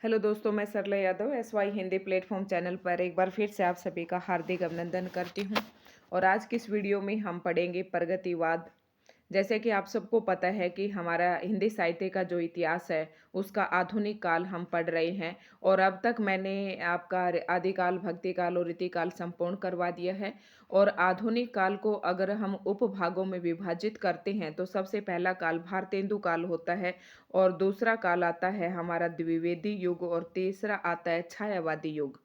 Hello दोस्तों, मैं Sarla Yadav SY Hindi platform channel पर एक बार फिर से आप सभी का हार्दिक अभिनंदन करती हूँ। और आज की इस वीडियो में हम पढ़ेंगे प्रगतिवाद। जैसे कि आप सबको पता है कि हमारा हिंदी साहित्य का जो इतिहास है उसका आधुनिक काल हम पढ़ रहे हैं। और अब तक मैंने आपका आदिकाल, भक्तिकाल और रीतिकाल संपूर्ण करवा दिया है। और आधुनिक काल को अगर हम उपभागों में विभाजित करते हैं तो सबसे पहला काल भारतेंदु काल होता है, और दूसरा काल आता है हमारा द्विवेदी युग, और तीसरा आता है छायावादी युग।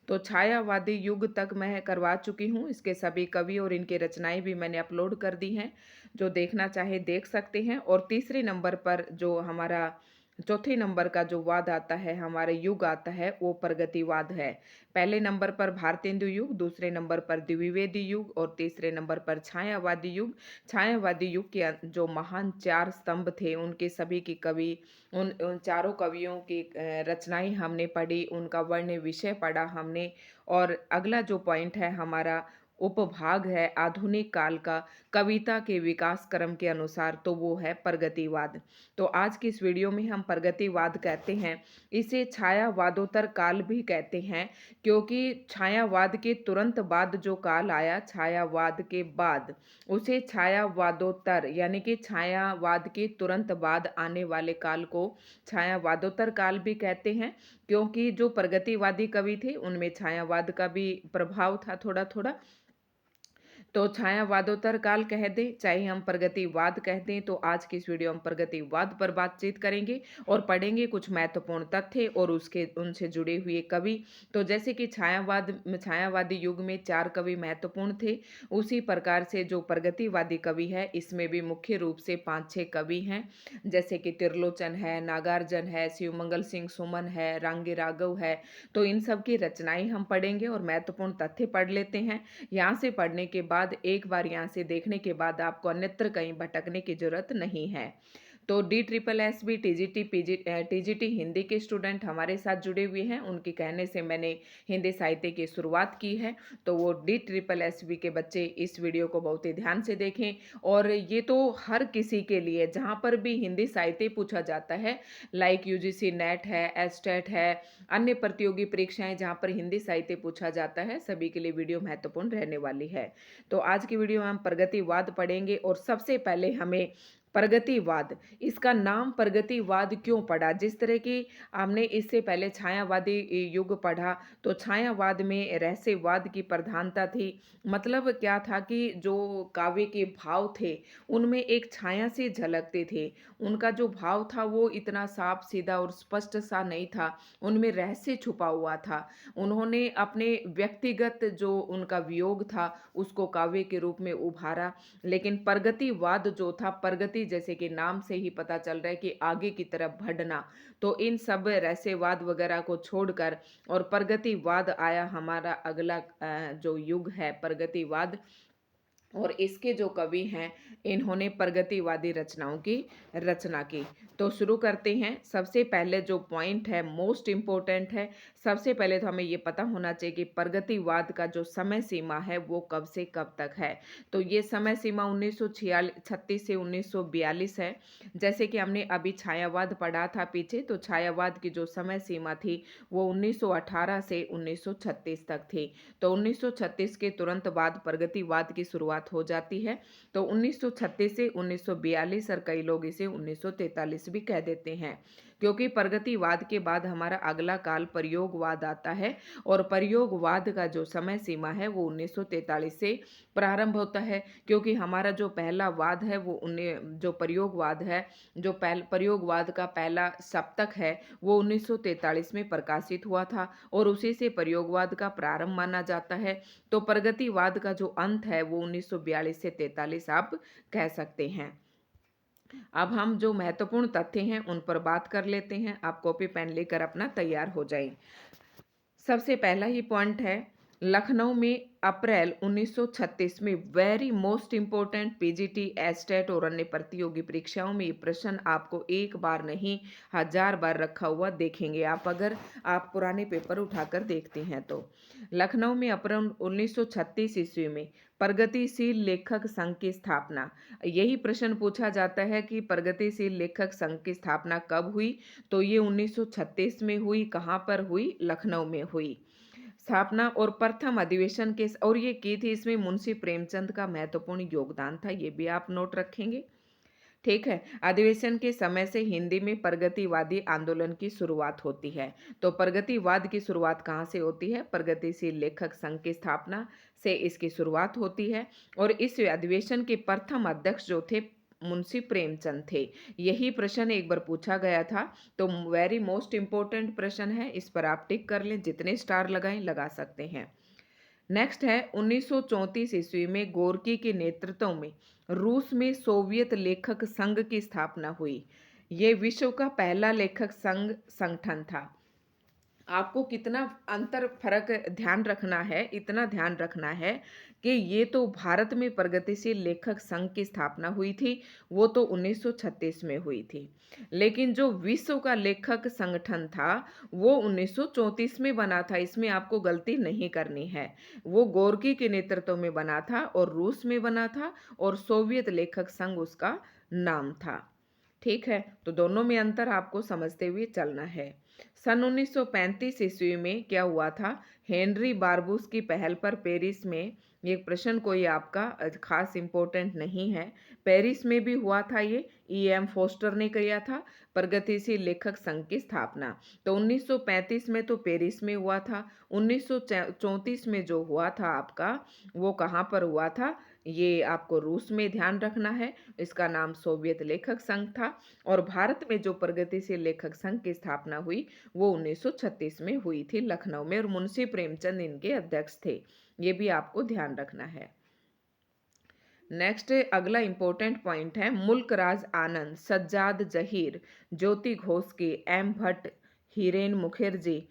तो छायावादी युग तक मैं करवा चुकी हूँ। इसके सभी कवि और इनकी रचनाएं भी मैंने अपलोड कर दी हैं, जो देखना चाहे देख सकते हैं। और तीसरे नंबर पर जो हमारा चौथे नंबर का जो वाद आता है, हमारे युग आता है, वो प्रगतिवाद है। पहले नंबर पर भारतेंदु युग, दूसरे नंबर पर द्विवेदी युग और तीसरे नंबर पर छायावादी युग। छायावादी युग के जो महान चार स्तंभ थे, उनके सभी की कवि, उन उन चारों कवियों की रचनाएं हमने पढ़ी, उनका वर्ण विषय पढ़ा हमने। और अगला जो पॉइंट है हमारा उपभाग है आधुनिक काल का, कविता के विकास क्रम के अनुसार, तो वो है प्रगतिवाद। तो आज की इस वीडियो में हम प्रगतिवाद कहते हैं। इसे छायावादोत्तर काल भी कहते हैं, क्योंकि छायावाद के तुरंत बाद जो काल आया, छायावाद के बाद, उसे छायावादोत्तर यानी कि छायावाद के तुरंत बाद आने वाले काल को छायावादोत्तर काल भी कहते हैं। क्योंकि जो प्रगतिवादी कवि थे उनमें छायावाद का भी प्रभाव था थोड़ा थोड़ा। तो छायावादोत्तर काल कह दें चाहे हम प्रगतिवाद कह दें, तो आज की इस वीडियो हम प्रगतिवाद पर बातचीत करेंगे और पढ़ेंगे कुछ महत्वपूर्ण तथ्य और उसके उनसे जुड़े हुए कवि। तो जैसे कि छायावादी युग में चार कवि महत्वपूर्ण थे, उसी प्रकार से जो प्रगतिवादी कवि है इसमें भी मुख्य रूप से 5-6 कवि हैं। जैसे कि त्रिलोचन है, नागार्जुन है, शिवमंगल सिंह सुमन है, रांगे राघव है। तो इन सब की रचनाएं हम पढ़ेंगे और महत्वपूर्ण तथ्य पढ़ लेते हैं। यहाँ से पढ़ने के बाद, एक बार यहाँ से देखने के बाद, आपको अन्यत्र कहीं भटकने की जरूरत नहीं है। तो DSSB TGT हिंदी के स्टूडेंट हमारे साथ जुड़े हुए हैं, उनके कहने से मैंने हिंदी साहित्य की शुरुआत की है। तो वो DSSB के बच्चे इस वीडियो को बहुत ही ध्यान से देखें। और ये तो हर किसी के लिए, जहाँ पर भी हिंदी साहित्य पूछा जाता है, लाइक UGC नेट है, एस्टेट है, अन्य प्रतियोगी परीक्षाएं जहाँ पर हिंदी साहित्य पूछा जाता है, सभी के लिए वीडियो महत्वपूर्ण रहने वाली है। तो आज की वीडियो में हम प्रगतिवाद पढ़ेंगे। और सबसे पहले हमें प्रगतिवाद, इसका नाम प्रगतिवाद क्यों पड़ा? जिस तरह की हमने इससे पहले छायावादी युग पढ़ा, तो छायावाद में रहस्यवाद की प्रधानता थी। मतलब क्या था कि जो काव्य के भाव थे उनमें एक छाया से झलकते थे। उनका जो भाव था वो इतना साफ सीधा और स्पष्ट सा नहीं था, उनमें रहस्य छुपा हुआ था। उन्होंने अपने व्यक्तिगत जो उनका वियोग था उसको काव्य के रूप में उभारा। लेकिन प्रगतिवाद जो था, प्रगति जैसे कि नाम से ही पता चल रहा है कि आगे की तरफ बढ़ना, तो इन सब रहस्यवाद वगैरह को छोड़कर और प्रगतिवाद आया हमारा अगला जो युग है प्रगतिवाद। और इसके जो कवि हैं, इन्होंने प्रगतिवादी रचनाओं की रचना की। तो शुरू करते हैं। सबसे पहले जो पॉइंट है, मोस्ट इम्पोर्टेंट है, सबसे पहले तो हमें ये पता होना चाहिए कि प्रगतिवाद का जो समय सीमा है वो कब से कब तक है। तो ये समय सीमा 1936 से 1942 है। जैसे कि हमने अभी छायावाद पढ़ा था पीछे, तो छायावाद की जो समय सीमा थी वो 1918 से 1936 तक थी। तो 1936 के तुरंत बाद प्रगतिवाद की शुरुआत हो जाती है। तो 1936 से 1942, और कई लोग इसे 1943 भी कह देते हैं, क्योंकि प्रगतिवाद के बाद हमारा अगला काल प्रयोगवाद आता है। और प्रयोगवाद का जो समय सीमा है वो 1943 से प्रारंभ होता है, क्योंकि हमारा जो पहला वाद है वो जो प्रयोगवाद है, जो प्रयोगवाद का पहला सप्तक है वो 1943 में प्रकाशित हुआ था, और उसी से प्रयोगवाद का प्रारंभ माना जाता है। तो प्रगतिवाद का जो अंत है वो 1942 से 43 आप कह सकते हैं। अब हम जो महत्वपूर्ण तथ्य हैं उन पर बात कर लेते हैं। आप कॉपी पेन लेकर अपना तैयार हो जाएं। सबसे पहला ही पॉइंट है, लखनऊ में अप्रैल 1936 में very most important PGT, estate और अन्य प्रतियोगी परीक्षाओं में ये प्रश्न आपको एक बार नहीं 1000 बार रखा हुआ देखेंगे आप, अगर आप पुराने पेपर उठाकर देखते हैं तो। लखनऊ में अप्रैल 1936 ईस्वी में प्रगतिशील लेखक संघ की स्थापना। यही प्रश्न पूछा जाता है कि प्रगतिशील लेखक संघ की स्थापना कब हुई, तो ये 1936 में हुई। कहाँ पर हुई? लखनऊ में हुई स्थापना। और प्रथम अधिवेशन के और ये की थी, इसमें मुंशी प्रेमचंद का महत्वपूर्ण योगदान था, ये भी आप नोट रखेंगे। ठीक है। अधिवेशन के समय से हिंदी में प्रगतिवादी आंदोलन की शुरुआत होती है। तो प्रगतिवाद की शुरुआत कहाँ से होती है? प्रगतिशील लेखक संघ की स्थापना से इसकी शुरुआत होती है। और इस अधिवेशन के प्रथम अध्यक्ष जो थे मुंशी प्रेमचंद थे। यही प्रश्न एक बार पूछा गया था, तो वेरी मोस्ट इंपॉर्टेंट प्रश्न है, इस पर आप टिक कर लें, जितने स्टार लगाएं लगा सकते हैं। नेक्स्ट है 1934 ईस्वी में गोर्की के नेतृत्व में रूस में सोवियत लेखक संघ की स्थापना हुई। ये विश्व का पहला लेखक संघ संगठन था। आपको कितना अंतर फर्क ध्यान रखना है, इतना ध्यान रखना है कि ये तो भारत में प्रगतिशील लेखक संघ की स्थापना हुई थी, वो तो 1936 में हुई थी। लेकिन जो विश्व का लेखक संगठन था वो 1934 में बना था, इसमें आपको गलती नहीं करनी है। वो गोर्की के नेतृत्व में बना था और रूस में बना था, और सोवियत लेखक संघ उसका नाम था। ठीक है, तो दोनों में अंतर आपको समझते हुए चलना है। सन 1935 ईस्वी में क्या हुआ था? हेनरी बारबूस की पहल पर पेरिस में, ये प्रश्न कोई आपका खास इंपॉर्टेंट नहीं है, पेरिस में भी हुआ था ये, E.M. फोस्टर ने किया था प्रगतिशील लेखक संघ की स्थापना। तो 1935 में तो पेरिस में हुआ था। 1934 में जो हुआ था आपका, वो कहाँ पर हुआ था? ये आपको रूस में ध्यान रखना है। इसका नाम सोवियत लेखक संघ था। और भारत में जो प्रगतिशील लेखक संघ की स्थापना हुई वो 1936 में हुई थी लखनऊ में, और मुंशी प्रेमचंद इनके अध्यक्ष थे। ये भी आपको ध्यान रखना है। नेक्स्ट अगला इंपॉर्टेंट पॉइंट है मुल्क राज आनंद, सज्जाद जहीर, ज्योति घोष की, एम भट्ट, हिरेन मुखर्जी,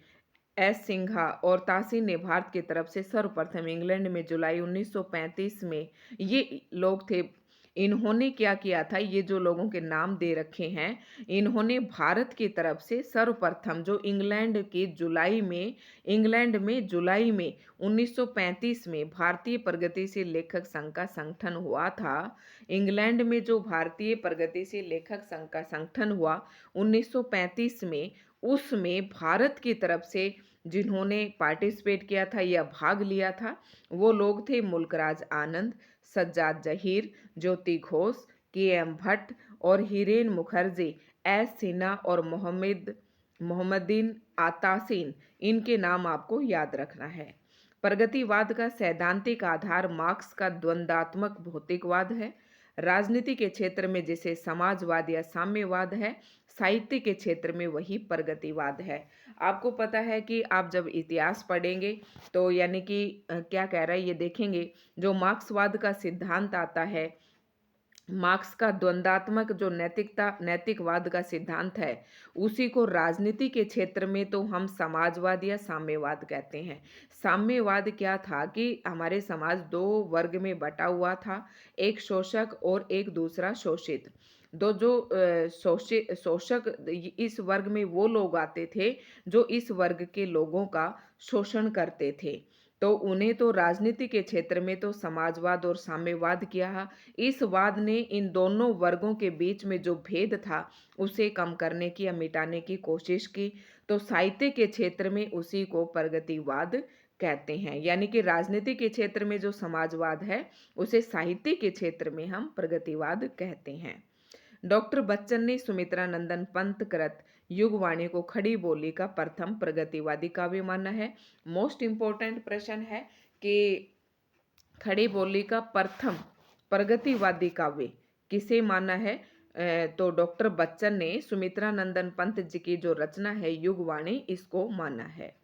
एस सिंघा और तासीन ने भारत की तरफ से सर्वप्रथम इंग्लैंड में जुलाई 1935 में, ये लोग थे। इन्होंने क्या किया था? ये जो लोगों के नाम दे रखे हैं, इन्होंने भारत की तरफ से सर्वप्रथम जो इंग्लैंड में जुलाई में 1935 में भारतीय प्रगतिशील लेखक संघ का संगठन हुआ था। इंग्लैंड में जो भारतीय प्रगतिशील लेखक संघ का संगठन हुआ 1935 में, उसमें भारत की तरफ से जिन्होंने पार्टिसिपेट किया था या भाग लिया था, वो लोग थे मुल्कराज आनंद, सज्जाद जहीर, ज्योति घोष, के.एम. भट्ट और हिरेन मुखर्जी, एस सिन्हा और मोहम्मदीन आतासीन। इनके नाम आपको याद रखना है। प्रगतिवाद का सैद्धांतिक आधार मार्क्स का द्वंद्वात्मक भौतिकवाद है। राजनीति के क्षेत्र में जिसे समाजवाद या साम्यवाद है, साहित्य के क्षेत्र में वही प्रगतिवाद है। आपको पता है कि आप जब इतिहास पढ़ेंगे तो यानी कि क्या कह रहा है ये देखेंगे, जो मार्क्सवाद का सिद्धांत आता है, मार्क्स का द्वंद्वात्मक जो नैतिकवाद का सिद्धांत है, उसी को राजनीति के क्षेत्र में तो हम समाजवाद या साम्यवाद कहते हैं। साम्यवाद क्या था कि हमारे समाज दो वर्ग में बटा हुआ था, एक शोषक और एक दूसरा शोषित। दो जो शोषक, इस वर्ग में वो लोग आते थे जो इस वर्ग के लोगों का शोषण करते थे, तो उन्हें तो राजनीति के क्षेत्र में तो समाजवाद और साम्यवाद किया। इस वाद ने इन दोनों वर्गों के बीच में जो भेद था उसे कम करने की या मिटाने की कोशिश की। तो साहित्य के क्षेत्र में उसी को प्रगतिवाद कहते हैं, यानी कि राजनीति के क्षेत्र में जो समाजवाद है उसे साहित्य के क्षेत्र में हम प्रगतिवाद कहते हैं। डॉक्टर बच्चन ने सुमित्रा नंदन पंत कृत युगवाणी को खड़ी बोली का प्रथम प्रगतिवादी काव्य माना है। मोस्ट इंपॉर्टेंट प्रश्न है कि खड़ी बोली का प्रथम प्रगतिवादी काव्य किसे माना है? तो डॉक्टर बच्चन ने सुमित्रा नंदन पंत जी की जो रचना है युगवाणी, इसको माना है।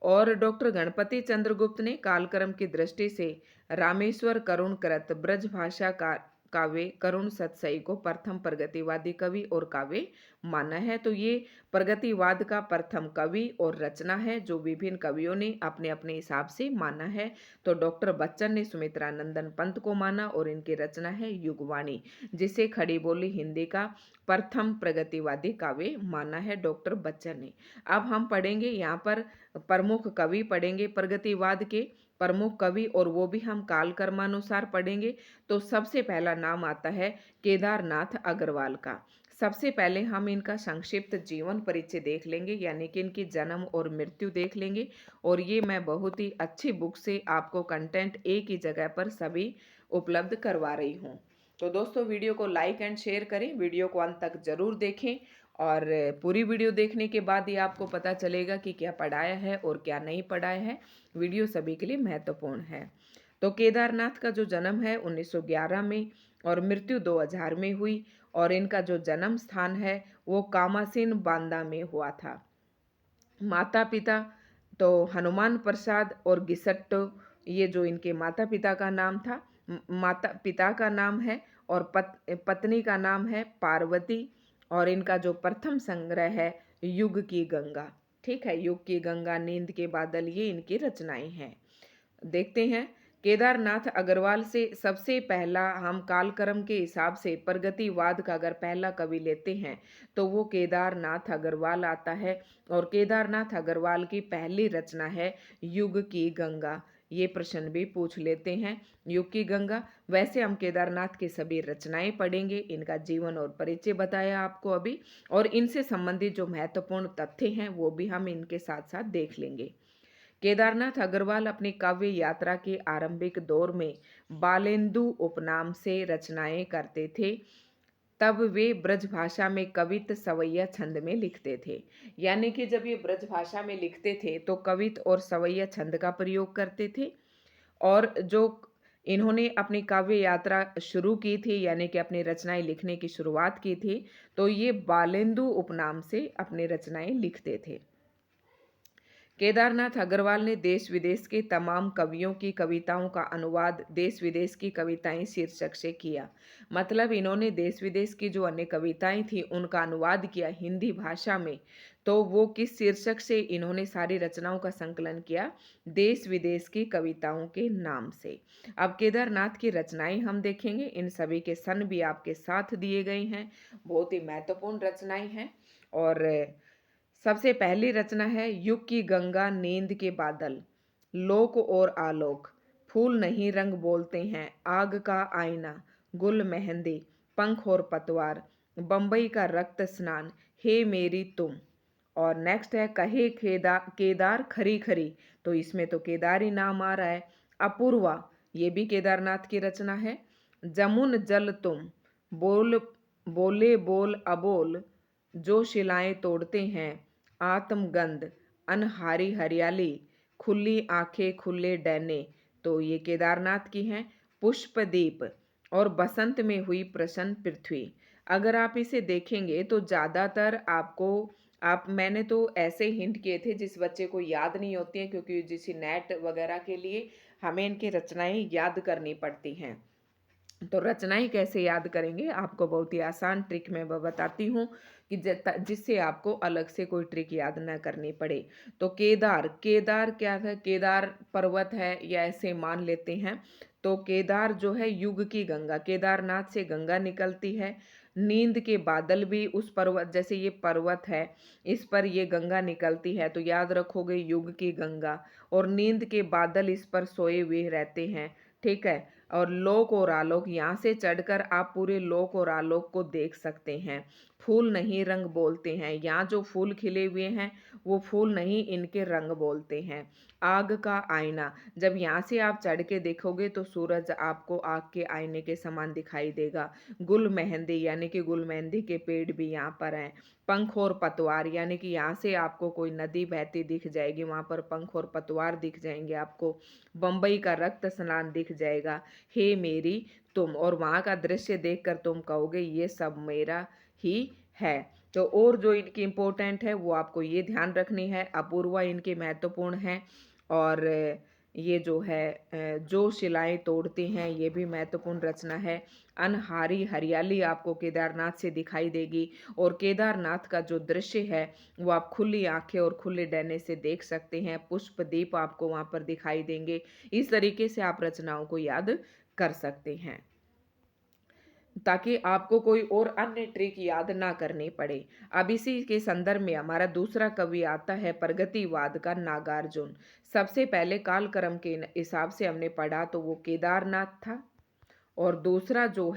और डॉक्टर गणपति चंद्रगुप्त ने कालक्रम की दृष्टि से रामेश्वर करुण कृत ब्रज भाषा का काव्य करुण सतसई को प्रथम प्रगतिवादी कवि और काव्य माना है। तो ये प्रगतिवाद का प्रथम कवि और रचना है जो विभिन्न कवियों ने अपने अपने हिसाब से माना है। तो डॉक्टर बच्चन ने सुमित्रा नंदन पंत को माना और इनकी रचना है युगवाणी, जिसे खड़ी बोली हिंदी का प्रथम प्रगतिवादी काव्य माना है डॉक्टर बच्चन ने। अब हम पढ़ेंगे यहाँ पर प्रमुख कवि पढ़ेंगे प्रगतिवाद के प्रमुख कवि, और वो भी हम काल कर्मानुसार पढ़ेंगे। तो सबसे पहला नाम आता है केदारनाथ अग्रवाल का। सबसे पहले हम इनका संक्षिप्त जीवन परिचय देख लेंगे, यानी कि इनकी जन्म और मृत्यु देख लेंगे। और ये मैं बहुत ही अच्छी बुक से आपको कंटेंट एक ही जगह पर सभी उपलब्ध करवा रही हूँ। तो दोस्तों वीडियो को लाइक एंड शेयर करें, वीडियो को अंत तक जरूर देखें, और पूरी वीडियो देखने के बाद ही आपको पता चलेगा कि क्या पढ़ाया है और क्या नहीं पढ़ाया है। वीडियो सभी के लिए महत्वपूर्ण है। तो केदारनाथ का जो जन्म है 1911 में और मृत्यु 2000 में हुई, और इनका जो जन्म स्थान है वो कामासीन बांदा में हुआ था। माता पिता तो हनुमान प्रसाद और गिसट्टो, ये जो इनके माता पिता का नाम था, माता पिता का नाम है, और पत्नी का नाम है पार्वती। और इनका जो प्रथम संग्रह है युग की गंगा, ठीक है, युग की गंगा, नींद के बादल, ये इनकी रचनाएं हैं। देखते हैं केदारनाथ अग्रवाल से सबसे पहला हम कालक्रम के हिसाब से प्रगतिवाद का अगर पहला कवि लेते हैं तो वो केदारनाथ अग्रवाल आता है। और केदारनाथ अग्रवाल की पहली रचना है युग की गंगा। ये प्रश्न भी पूछ लेते हैं, युग की गंगा। वैसे हम केदारनाथ की सभी रचनाएं पढ़ेंगे, इनका जीवन और परिचय बताया आपको अभी, और इनसे संबंधित जो महत्वपूर्ण तथ्य हैं वो भी हम इनके साथ साथ देख लेंगे। केदारनाथ अग्रवाल अपनी काव्य यात्रा के आरंभिक दौर में बालेंदु उपनाम से रचनाएं करते थे। तब वे ब्रज भाषा में कवित सवैया छंद में लिखते थे। यानी कि जब ये ब्रज भाषा में लिखते थे तो कवित और सवैया छंद का प्रयोग करते थे। और जो इन्होंने अपनी काव्य यात्रा शुरू की थी, यानी कि अपनी रचनाएं लिखने की शुरुआत की थी, तो ये बालेंदु उपनाम से अपनी रचनाएं लिखते थे। केदारनाथ अग्रवाल ने देश विदेश के तमाम कवियों की कविताओं का अनुवाद देश विदेश की कविताएं शीर्षक से किया। मतलब इन्होंने देश विदेश की जो अन्य कविताएं थी उनका अनुवाद किया हिंदी भाषा में। तो वो किस शीर्षक से इन्होंने सारी रचनाओं का संकलन किया? देश विदेश की कविताओं के नाम से। अब केदारनाथ की रचनाएं हम देखेंगे, इन सभी के सन भी आपके साथ दिए गए हैं। बहुत ही महत्वपूर्ण रचनाएं हैं। और सबसे पहली रचना है युग की गंगा, नींद के बादल, लोक और आलोक, फूल नहीं रंग बोलते हैं, आग का आईना, गुल मेहंदी, पंख और पतवार, बम्बई का रक्त स्नान, हे मेरी तुम। और नेक्स्ट है कहे केदार खरी खरी, तो इसमें तो केदार ही नाम आ रहा है। अपूर्वा, ये भी केदारनाथ की रचना है। जमुन जल तुम, बोल बोले बोल अबोल, जो शिलाएं तोड़ते हैं, आत्मगंध, अनहारी हरियाली, खुली आंखें खुले डैने, तो ये केदारनाथ की हैं। पुष्पदीप और बसंत में हुई प्रसन्न पृथ्वी। अगर आप इसे देखेंगे तो ज़्यादातर आपको मैंने तो ऐसे हिंट किए थे जिस बच्चे को याद नहीं होती है, क्योंकि जिस नेट वगैरह के लिए हमें इनकी रचनाएं याद करनी पड़ती हैं। तो रचनाएं कैसे याद करेंगे, आपको बहुत ही आसान ट्रिक मैं बताती हूँ कि जिससे आपको अलग से कोई ट्रिक याद ना करनी पड़े। तो केदार, केदार क्या था? केदार पर्वत है, या ऐसे मान लेते हैं। तो केदार जो है युग की गंगा, केदारनाथ से गंगा निकलती है। नींद के बादल भी उस पर्वत, जैसे ये पर्वत है इस पर ये गंगा निकलती है, तो याद रखोगे युग की गंगा। और नींद के बादल इस पर सोए हुए रहते हैं, ठीक है। और लोक और आलोक, यहाँ से चढ़कर आप पूरे लोक और आलोक को देख सकते हैं। फूल नहीं रंग बोलते हैं, यहाँ जो फूल खिले हुए हैं वो फूल नहीं, इनके रंग बोलते हैं। आग का आईना, जब यहाँ से आप चढ़ के देखोगे तो सूरज आपको आग के आईने के समान दिखाई देगा। गुल मेहंदी, यानी कि गुल मेहंदी के पेड़ भी यहाँ पर हैं। पंख और पतवार, यानी कि यहाँ से आपको कोई नदी बहती दिख जाएगी, वहाँ पर पंख और पतवार दिख जाएंगे आपको। बम्बई का रक्त स्नान दिख जाएगा। हे मेरी तुम, और वहाँ का दृश्य देखकर तुम कहोगे ये सब मेरा ही है। तो और जो इनकी इम्पोर्टेंट है वो आपको ये ध्यान रखनी है। अपूर्वा इनके महत्वपूर्ण है। और ये जो है जो शिलाएँ तोड़ते हैं, ये भी महत्वपूर्ण रचना है। अनहारी हरियाली आपको केदारनाथ से दिखाई देगी और केदारनाथ का जो दृश्य है, वो आप खुली आँखें और खुले डरने से देख सकते हैं। पुष्पदीप आपको वहाँ पर दिखाई देंगे। इस तरीके से आप रचनाओं को याद कर सकते हैं, ताकि आपको कोई और अन्य ट्रिक याद ना करनी पड़े। अब इसी के संदर्भ में हमारा दूसरा कवि आता है प्रगतिवाद का नागार्जुन। सबसे पहले कालक्रम के हिसाब से हमने पढ़ा तो वो केदारनाथ था, और दूसरा जो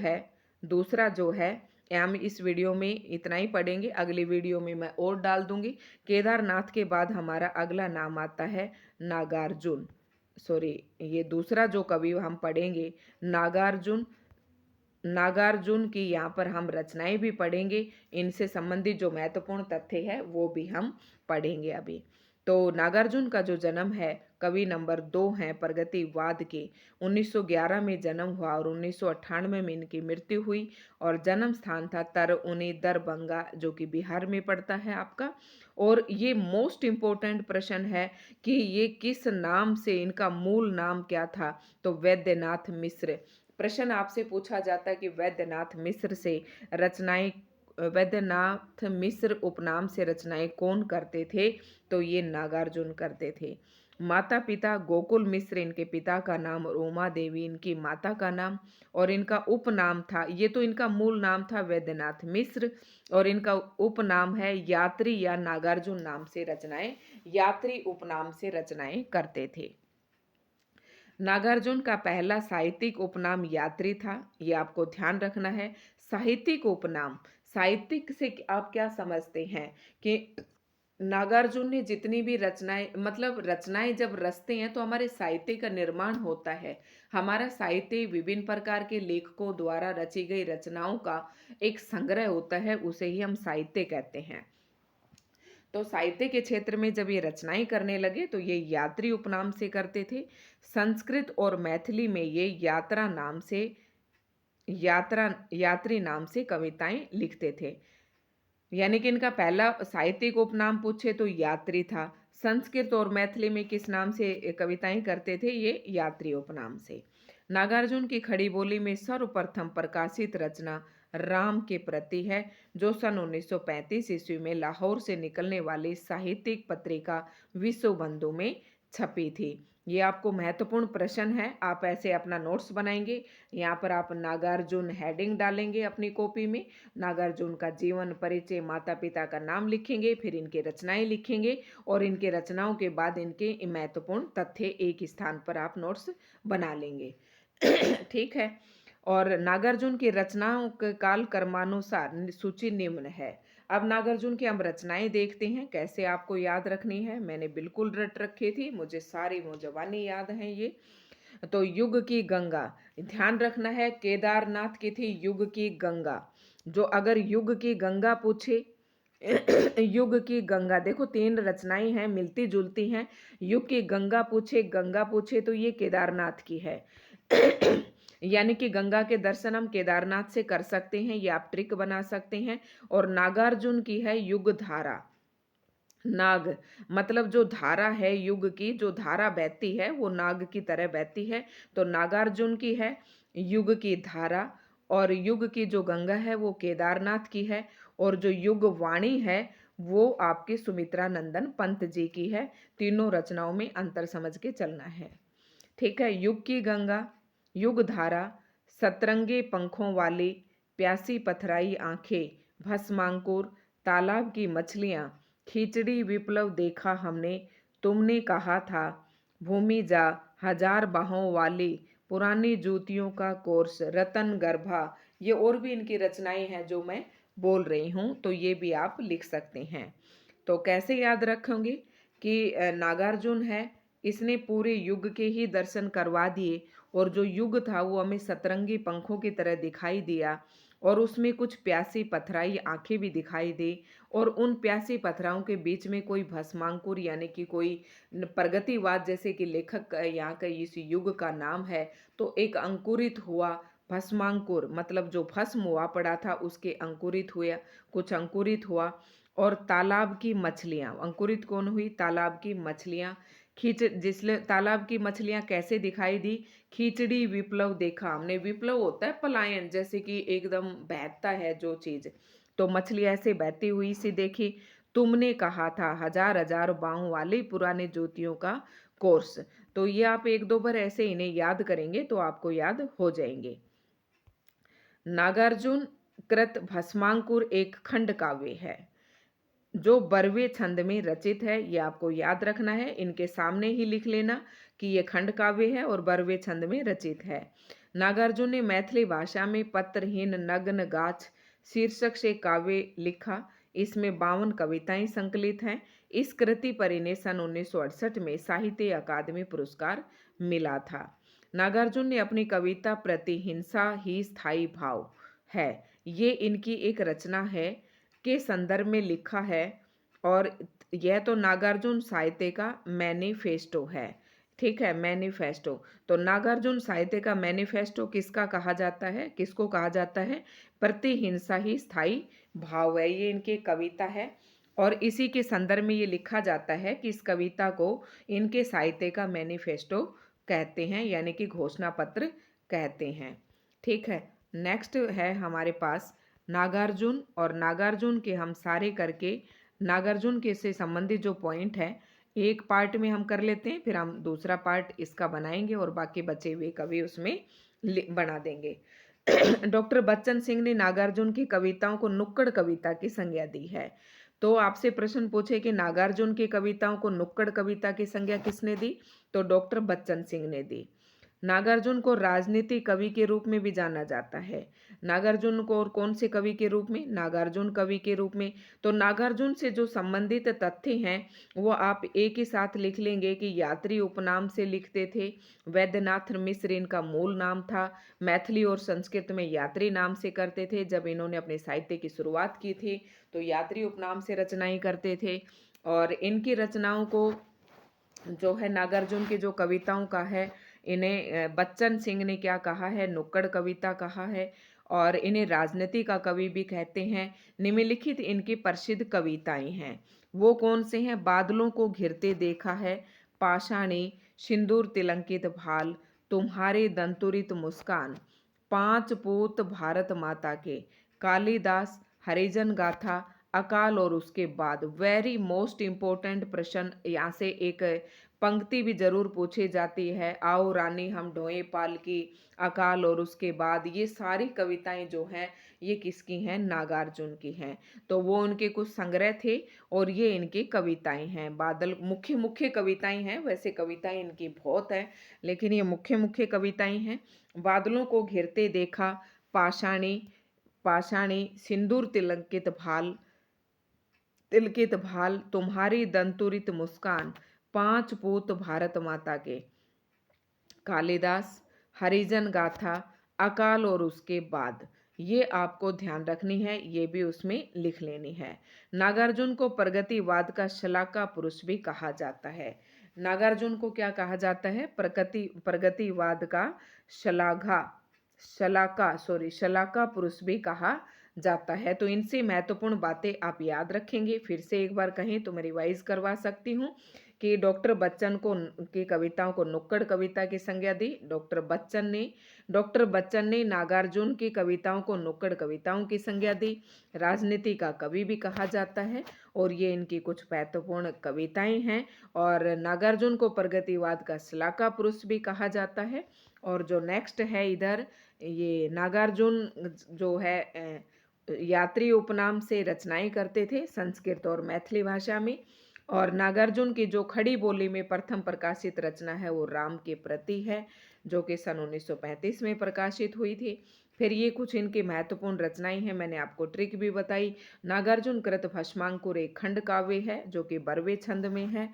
है हम इस वीडियो में इतना ही पढ़ेंगे, अगली वीडियो में मैं और डाल दूंगी। केदारनाथ के बाद हमारा अगला नाम आता है नागार्जुन। सॉरी, ये दूसरा जो कवि हम पढ़ेंगे नागार्जुन। नागार्जुन की यहाँ पर हम रचनाएं भी पढ़ेंगे, इनसे संबंधित जो महत्वपूर्ण तथ्य है वो भी हम पढ़ेंगे अभी। तो नागार्जुन का जो जन्म है, कवि नंबर 2 हैं प्रगतिवाद के। 1911 में जन्म हुआ और 1998 में इनकी मृत्यु हुई, और जन्म स्थान था तरउनी दरभंगा, जो कि बिहार में पड़ता है आपका। और ये मोस्ट इम्पोर्टेंट प्रश्न है कि ये किस नाम से, इनका मूल नाम क्या था, तो वैद्यनाथ मिश्र। प्रश्न आपसे पूछा जाता है कि वैद्यनाथ मिश्र उपनाम से रचनाएं कौन करते थे, तो ये नागार्जुन करते थे। माता पिता गोकुल मिश्र, इनके पिता का नाम, रोमा देवी इनकी माता का नाम, और इनका उपनाम था, ये तो इनका मूल नाम था वैद्यनाथ मिश्र, और इनका उपनाम है यात्री या नागार्जुन नाम से रचनाएं, यात्री उपनाम से रचनाएं करते थे। नागार्जुन का पहला साहित्यिक उपनाम यात्री था, ये आपको ध्यान रखना है। साहित्यिक उपनाम, साहित्यिक से आप क्या समझते हैं कि नागार्जुन ने जितनी भी रचनाएं, मतलब रचनाएं जब रचते हैं तो हमारे साहित्य का निर्माण होता है। हमारा साहित्य विभिन्न प्रकार के लेखकों द्वारा रची गई रचनाओं का एक संग्रह होता है, उसे ही हम साहित्य कहते हैं। तो साहित्य के क्षेत्र में जब ये रचनाएं करने लगे तो ये यात्री उपनाम से करते थे। संस्कृत और मैथिली में ये यात्री नाम से कविताएं लिखते थे। यानी कि इनका पहला साहित्यिक उपनाम पूछे तो यात्री था। संस्कृत और मैथिली में किस नाम से कविताएं करते थे, ये यात्री उपनाम से। नागार्जुन की खड़ी बोली में सर्वप्रथम प्रकाशित रचना राम के प्रति है, जो सन 1935 ईस्वी में लाहौर से निकलने वाली साहित्यिक पत्रिका विश्व बंधु में छपी थी। ये आपको महत्वपूर्ण प्रश्न है, आप ऐसे अपना नोट्स बनाएंगे। यहाँ पर आप नागार्जुन हेडिंग डालेंगे अपनी कॉपी में, नागार्जुन का जीवन परिचय, माता पिता का नाम लिखेंगे, फिर इनके रचनाएं लिखेंगे, और इनके रचनाओं के बाद इनके महत्वपूर्ण तथ्य एक स्थान पर आप नोट्स बना लेंगे। ठीक है। और नागार्जुन की रचनाओं के काल कर्मानुसार सूची निम्न है। अब नागार्जुन की हम रचनाएं देखते हैं, कैसे आपको याद रखनी है। मैंने बिल्कुल रट रखी थी, मुझे सारी मुजवानी याद हैं ये। तो युग की गंगा, ध्यान रखना है, केदारनाथ की थी युग की गंगा। जो अगर युग की गंगा पूछे युग की गंगा, देखो 3 रचनाएं हैं, मिलती जुलती हैं। युग की गंगा पूछे तो ये केदारनाथ की है। यानी कि गंगा के दर्शन हम केदारनाथ से कर सकते हैं, ये आप ट्रिक बना सकते हैं। और नागार्जुन की है युग धारा। नाग मतलब जो धारा है, युग की जो धारा बहती है वो नाग की तरह बहती है। तो नागार्जुन की है युग की धारा, और युग की जो गंगा है वो केदारनाथ की है, और जो युग वाणी है वो आपके सुमित्रा नंदन पंत जी की है। तीनों रचनाओं में अंतर समझ के चलना है। ठीक है। युग की गंगा, युग धारा, सतरंगे पंखों वाली, प्यासी पथराई आंखें, भस्मांकुर, तालाब की मछलियां, खिचड़ी विप्लव देखा हमने, तुमने कहा था, भूमि जा, हजार बाहों वाली, पुरानी जूतियों का कोर्स, रतन गर्भा, ये और भी इनकी रचनाएं हैं जो मैं बोल रही हूँ, तो ये भी आप लिख सकते हैं। तो कैसे याद रखेंगे कि नागार्जुन है, इसने पूरे युग के ही दर्शन करवा दिए, और जो युग था वो हमें सतरंगी पंखों की तरह दिखाई दिया, और उसमें कुछ प्यासी पथराई आंखें भी दिखाई दी, और उन प्यासी पथराओं के बीच में कोई भस्मांकुर यानी कि कोई प्रगतिवाद, जैसे कि लेखक यहाँ का इस युग का नाम है, तो एक अंकुरित हुआ भस्मांकुर, मतलब जो भस्म हुआ पड़ा था उसके अंकुरित हुआ, कुछ अंकुरित हुआ। और तालाब की मछलियाँ, अंकुरित कौन हुई, तालाब की मछलियाँ, जिसले तालाब की मछलियां कैसे दिखाई दी, खींचड़ी विप्लव देखा हमने। विप्लव होता है पलायन, जैसे कि एकदम बहता है जो चीज, तो मछली ऐसे बहती हुई सी देखी। तुमने कहा था हजार हजार बाहों वाले पुराने ज्योतियों का कोर्स। तो ये आप एक दो बार ऐसे इन्हें याद करेंगे तो आपको याद हो जाएंगे। नागार्जुन कृत भस्मांकुर एक खंड काव्य है जो बरवे छंद में रचित है। ये आपको याद रखना है, इनके सामने ही लिख लेना कि ये खंड काव्य है और बरवे छंद में रचित है। नागार्जुन ने मैथिली भाषा में पत्रहीन नग्न गाछ शीर्षक से काव्य लिखा। इसमें 52 कविताएं संकलित हैं। इस कृति पर इन्हें सन 1968 में साहित्य अकादमी पुरस्कार मिला था। नागार्जुन ने अपनी कविता प्रतिहिंसा ही स्थायी भाव है, ये इनकी एक रचना है के संदर्भ में लिखा है। और यह तो नागार्जुन साहित्य का मैनिफेस्टो है। ठीक है, मैनिफेस्टो। तो नागार्जुन साहित्य का मैनिफेस्टो किसका कहा जाता है, किसको कहा जाता है? प्रतिहिंसा ही स्थायी भाव है, ये इनकी कविता है। और इसी के संदर्भ में ये लिखा जाता है कि इस कविता को इनके साहित्य का मैनिफेस्टो कहते हैं, यानी कि घोषणा पत्र कहते हैं। ठीक है, नेक्स्ट है हमारे पास नागार्जुन। और नागार्जुन के हम सारे करके नागार्जुन के से संबंधित जो पॉइंट है एक पार्ट में हम कर लेते हैं, फिर हम दूसरा पार्ट इसका बनाएंगे और बाकी बचे हुए कवि उसमें बना देंगे। डॉक्टर बच्चन सिंह ने नागार्जुन की कविताओं को नुक्कड़ कविता की संज्ञा दी है। तो आपसे प्रश्न पूछे कि नागार्जुन की कविताओं को नुक्कड़ कविता की संज्ञा किसने दी, तो डॉक्टर बच्चन सिंह ने दी। नागार्जुन को राजनीति कवि के रूप में भी जाना जाता है। नागार्जुन को और कौन से कवि के रूप में? नागार्जुन कवि के रूप में। तो नागार्जुन से जो संबंधित तथ्य हैं वो आप एक ही साथ लिख लेंगे कि यात्री उपनाम से लिखते थे। वैद्यनाथ मिश्र इनका मूल नाम था। मैथिली और संस्कृत में यात्री नाम से करते थे। जब इन्होंने अपने साहित्य की शुरुआत की थी तो यात्री उपनाम से रचनाएं करते थे। और इनकी रचनाओं को जो है नागार्जुन की जो कविताओं का है, इन्हें बच्चन सिंह ने क्या कहा है? नुक्कड़ कविता कहा है। और इन्हें राजनीति का कवि भी कहते हैं। निम्नलिखित इनकी प्रसिद्ध कविताएं हैं, वो कौन से हैं? बादलों को घिरते देखा है, पाषाणी, सिंदूर तिलंकित भाल, तुम्हारे दंतुरित मुस्कान, पांच पूत भारत माता के, कालिदास, हरिजन गाथा, अकाल और उसके बाद। वेरी मोस्ट इम्पोर्टेंट प्रश्न यहाँ से एक पंक्ति भी जरूर पूछी जाती है, आओ रानी हम ढोए पाल की, अकाल और उसके बाद। ये सारी कविताएं जो हैं ये किसकी हैं? नागार्जुन की हैं। तो वो उनके कुछ संग्रह थे और ये इनकी कविताएं हैं। बादल मुख्य मुख्य कविताएं हैं, वैसे कविताएं इनकी बहुत है लेकिन ये मुख्य मुख्य कविताएं हैं। बादलों को घिरते देखा, पाषाणी, पाषाणी, सिंदूर तिलकित भाल, तुम्हारी दंतुरित मुस्कान, पांच पूत भारत माता के, कालिदास, हरिजन गाथा, अकाल और उसके बाद। ये आपको ध्यान रखनी है, ये भी उसमें लिख लेनी है। नागार्जुन को प्रगतिवाद का शलाका पुरुष भी कहा जाता है। नागार्जुन को क्या कहा जाता है? प्रगतिवाद का शलाका पुरुष भी कहा जाता है। तो इनसे महत्वपूर्ण बातें आप याद रखेंगे। फिर से एक बार कहें तो मैं रिवाइज करवा सकती हूँ कि डॉक्टर बच्चन को की कविताओं को नुक्कड़ कविता की संज्ञा दी। डॉक्टर बच्चन ने नागार्जुन की कविताओं को नुक्कड़ कविताओं की संज्ञा दी। राजनीति का कवि भी कहा जाता है और ये इनकी कुछ महत्वपूर्ण कविताएं हैं। और नागार्जुन को प्रगतिवाद का शलाका पुरुष भी कहा जाता है। और जो नेक्स्ट है इधर, ये नागार्जुन जो है यात्री उपनाम से रचनाएं करते थे संस्कृत और मैथिली भाषा में। और नागार्जुन की जो खड़ी बोली में प्रथम प्रकाशित रचना है वो राम के प्रति है, जो कि सन 1935 में प्रकाशित हुई थी। फिर ये कुछ इनकी महत्वपूर्ण रचनाएं हैं, मैंने आपको ट्रिक भी बताई। नागार्जुन कृत भस्मांकुर एक खंड काव्य है जो कि बरवे छंद में है।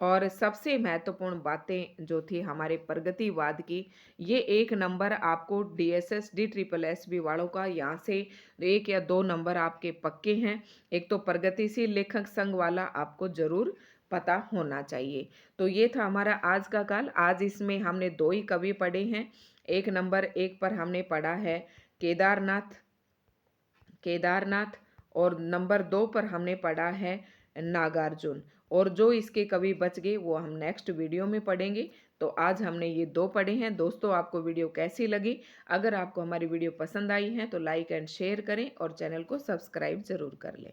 और सबसे महत्वपूर्ण बातें जो थी हमारे प्रगतिवाद की, ये एक नंबर आपको DSS DSSS वालों का यहाँ से 1 या 2 नंबर आपके पक्के हैं। एक तो प्रगतिशील लेखक संघ वाला आपको जरूर पता होना चाहिए। तो ये था हमारा आज का काल। आज इसमें हमने 2 ही कवि पढ़े हैं। एक नंबर 1 पर हमने पढ़ा है केदारनाथ और नंबर 2 पर हमने पढ़ा है नागार्जुन। और जो इसके कवि बच गए वो हम नेक्स्ट वीडियो में पढ़ेंगे। तो आज हमने ये 2 पढ़े हैं। दोस्तों, आपको वीडियो कैसी लगी? अगर आपको हमारी वीडियो पसंद आई है तो लाइक एंड शेयर करें और चैनल को सब्सक्राइब ज़रूर कर लें।